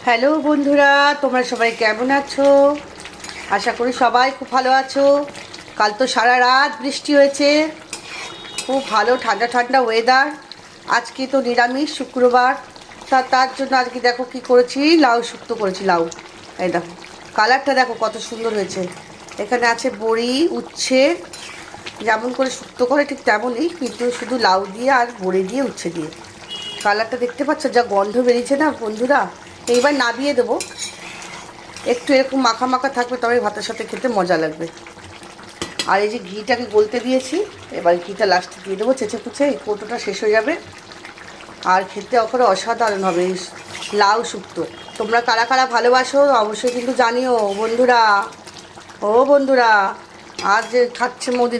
Hello বন্ধুরা, তোমরা সবাই কেমন আছো? আশা করি সবাই খুব ভালো আছো। কাল তো সারা রাত বৃষ্টি হয়েছে, খুব ভালো ঠান্ডা ঠান্ডা ওয়েদার। আজকে তো নিরামিষ শুক্রবার, তার জন্য আজকে দেখো কি করেছি, লাউ শুক্তো করেছি। লাউ, এই দেখো কালারটা দেখো কত সুন্দর হয়েছে। এখানে আছে বড়ি, উচ্ছে, যেমন করে শুক্তো করে ঠিক তেমনই, কিন্তু শুধু লাউ দিয়ে আর বড়ি দিয়ে উচ্ছে দিয়ে। কালারটা দেখতে পাচ্ছ, যা গন্ধ বেরিয়েছে না বন্ধুরা। এইবার নাবিয়ে দেবো, একটু এরকম মাখা মাখা থাকবে, তবে ভাতের সাথে খেতে মজা লাগবে। আর এই যে ঘিটাকে গলতে দিয়েছি, এবার ঘিটা লাস্টে দিয়ে দেবো চেঁচে কুচে, এই কৌটোটা শেষ হয়ে যাবে। আর খেতে অপরে অসাধারণ হবে এই লাউ শুক্তো। তোমরা কারা কারা ভালোবাসো অবশ্যই কিন্তু জানিও বন্ধুরা। ও বন্ধুরা, আজ যে খাচ্ছে মোদি।